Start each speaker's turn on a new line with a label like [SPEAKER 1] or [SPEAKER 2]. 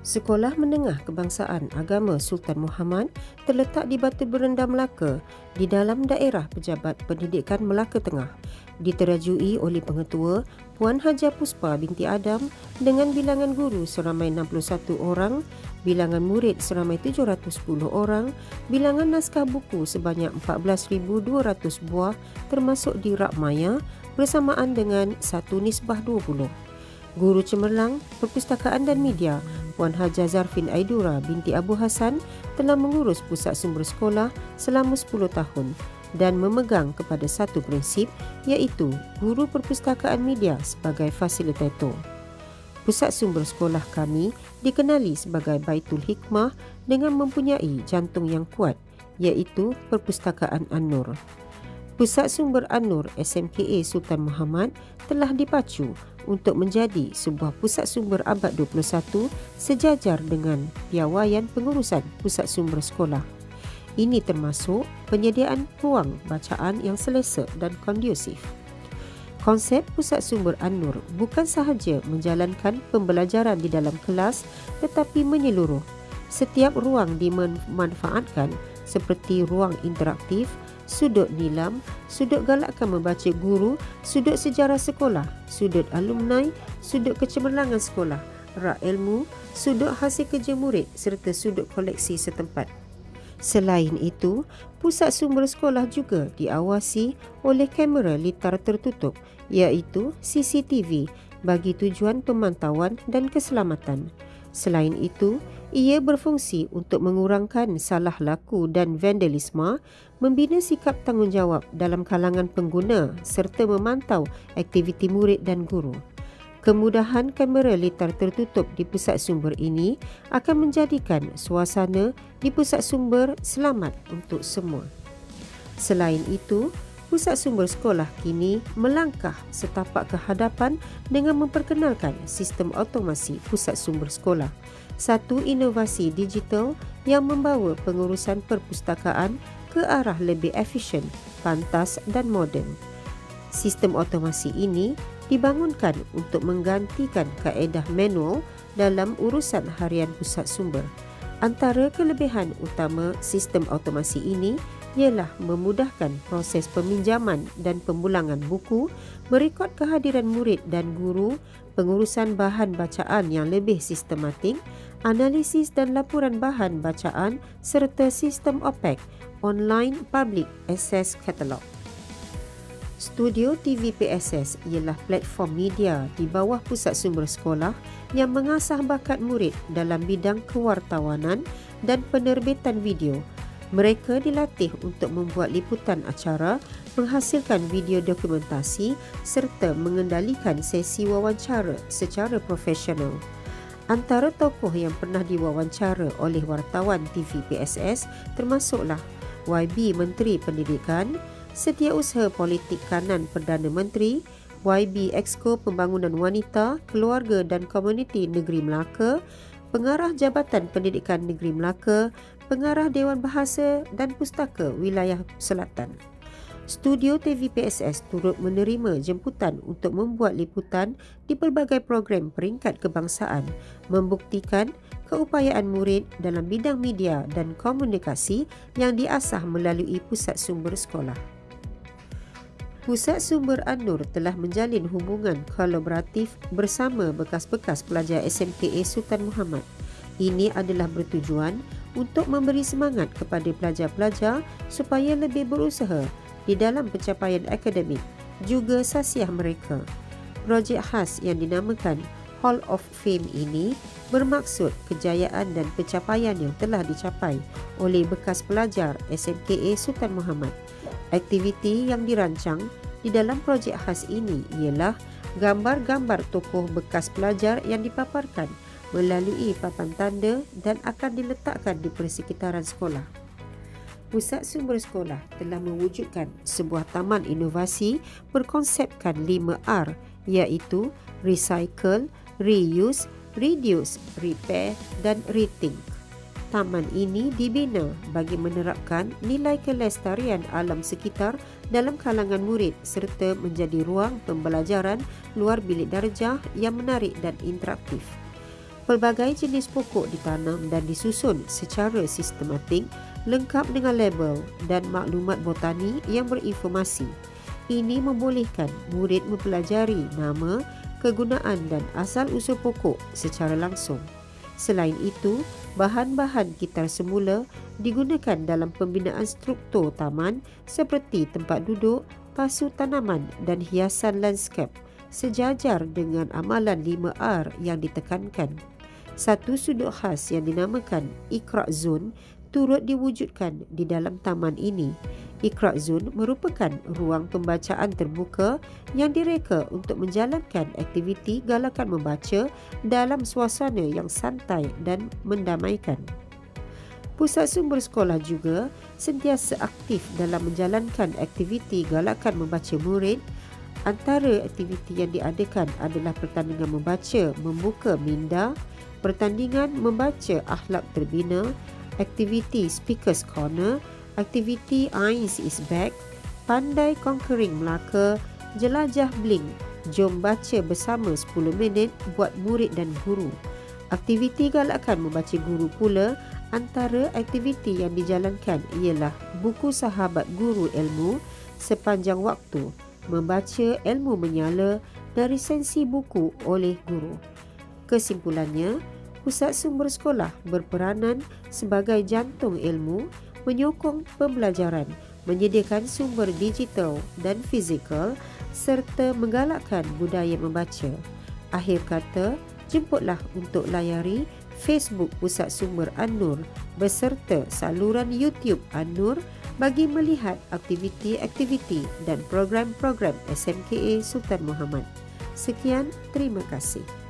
[SPEAKER 1] Sekolah Menengah Kebangsaan Agama Sultan Muhammad terletak di Batu Berendam, Melaka di dalam daerah Pejabat Pendidikan Melaka Tengah. Diterajui oleh Pengetua Puan Hajah Puspa binti Adam dengan bilangan guru seramai 61 orang, bilangan murid seramai 710 orang, bilangan naskah buku sebanyak 14,200 buah termasuk di rak maya bersamaan dengan 1:20. Guru Cemerlang, Perpustakaan dan Media, Puan Hajah Zarfin Aidura binti Abu Hassan telah mengurus pusat sumber sekolah selama 10 tahun dan memegang kepada satu prinsip, iaitu guru perpustakaan media sebagai fasilitator. Pusat sumber sekolah kami dikenali sebagai Baitul Hikmah dengan mempunyai jantung yang kuat, iaitu Perpustakaan An-Nur. Pusat Sumber An-Nur SMKA Sultan Muhammad telah dipacu untuk menjadi sebuah pusat sumber abad 21 sejajar dengan piawaian pengurusan pusat sumber sekolah. Ini termasuk penyediaan ruang bacaan yang selesa dan kondusif. Konsep Pusat Sumber An-Nur bukan sahaja menjalankan pembelajaran di dalam kelas tetapi menyeluruh. Setiap ruang dimanfaatkan seperti ruang interaktif, sudut nilam, sudut galakkan membaca guru, sudut sejarah sekolah, sudut alumni, sudut kecemerlangan sekolah, rak ilmu, sudut hasil kerja murid serta sudut koleksi setempat. Selain itu, pusat sumber sekolah juga diawasi oleh kamera litar tertutup, iaitu CCTV bagi tujuan pemantauan dan keselamatan. Selain itu, ia berfungsi untuk mengurangkan salah laku dan vandalisme, membina sikap tanggungjawab dalam kalangan pengguna serta memantau aktiviti murid dan guru. Kemudahan kamera litar tertutup di pusat sumber ini akan menjadikan suasana di pusat sumber selamat untuk semua. Selain itu, pusat sumber sekolah kini melangkah setapak ke hadapan dengan memperkenalkan sistem automasi pusat sumber sekolah, satu inovasi digital yang membawa pengurusan perpustakaan ke arah lebih efisien, pantas dan moden. Sistem automasi ini dibangunkan untuk menggantikan kaedah manual dalam urusan harian pusat sumber. Antara kelebihan utama sistem automasi ini ialah memudahkan proses peminjaman dan pemulangan buku, merekod kehadiran murid dan guru, pengurusan bahan bacaan yang lebih sistematik, analisis dan laporan bahan bacaan serta sistem OPAC, Online Public Access Catalog. Studio TV PSS ialah platform media di bawah pusat sumber sekolah yang mengasah bakat murid dalam bidang kewartawanan dan penerbitan video. Mereka dilatih untuk membuat liputan acara, menghasilkan video dokumentasi serta mengendalikan sesi wawancara secara profesional. Antara tokoh yang pernah diwawancara oleh wartawan TV PSS termasuklah YB Menteri Pendidikan, Setiausaha Politik Kanan Perdana Menteri, YB Exco Pembangunan Wanita, Keluarga dan Komuniti Negeri Melaka, Pengarah Jabatan Pendidikan Negeri Melaka, Pengarah Dewan Bahasa dan Pustaka Wilayah Selatan. Studio TV PSS turut menerima jemputan untuk membuat liputan di pelbagai program peringkat kebangsaan, membuktikan keupayaan murid dalam bidang media dan komunikasi yang diasah melalui pusat sumber sekolah. Pusat Sumber An-Nur telah menjalin hubungan kolaboratif bersama bekas-bekas pelajar SMKA Sultan Muhammad. Ini adalah bertujuan untuk memberi semangat kepada pelajar-pelajar supaya lebih berusaha di dalam pencapaian akademik, juga sasiah mereka. Projek khas yang dinamakan Hall of Fame ini bermaksud kejayaan dan pencapaian yang telah dicapai oleh bekas pelajar SMKA Sultan Muhammad. Aktiviti yang dirancang di dalam projek khas ini ialah gambar-gambar tokoh bekas pelajar yang dipaparkan melalui papan tanda dan akan diletakkan di persekitaran sekolah. Pusat Sumber Sekolah telah mewujudkan sebuah taman inovasi berkonsepkan 5R, iaitu Recycle, Reuse, Reduce, Repair dan Rethink. Taman ini dibina bagi menerapkan nilai kelestarian alam sekitar dalam kalangan murid serta menjadi ruang pembelajaran luar bilik darjah yang menarik dan interaktif. Pelbagai jenis pokok ditanam dan disusun secara sistematik, lengkap dengan label dan maklumat botani yang berinformasi. Ini membolehkan murid mempelajari nama, kegunaan dan asal-usul pokok secara langsung. Selain itu, bahan-bahan kitar semula digunakan dalam pembinaan struktur taman seperti tempat duduk, pasu tanaman dan hiasan lanskap, sejajar dengan amalan 5R yang ditekankan. Satu sudut khas yang dinamakan Iqra' Zone turut diwujudkan di dalam taman ini. Iqra' Zone merupakan ruang pembacaan terbuka yang direka untuk menjalankan aktiviti galakan membaca dalam suasana yang santai dan mendamaikan. Pusat sumber sekolah juga sentiasa aktif dalam menjalankan aktiviti galakan membaca murid. Antara aktiviti yang diadakan adalah pertandingan membaca membuka minda, pertandingan membaca akhlak terbina, aktiviti Speakers Corner, aktiviti Eins is Back, Pandai Conquering Melaka, Jelajah Bling, Jom baca bersama 10 minit buat murid dan guru. Aktiviti galakan membaca guru pula. Antara aktiviti yang dijalankan ialah buku sahabat guru ilmu sepanjang waktu, membaca ilmu menyala dari sensi buku oleh guru. Kesimpulannya, pusat sumber sekolah berperanan sebagai jantung ilmu, menyokong pembelajaran, menyediakan sumber digital dan fizikal serta menggalakkan budaya membaca. Akhir kata, jemputlah untuk layari Facebook Pusat Sumber An-Nur beserta saluran YouTube An-Nur bagi melihat aktiviti-aktiviti dan program-program SMKA Sultan Muhammad. Sekian, terima kasih.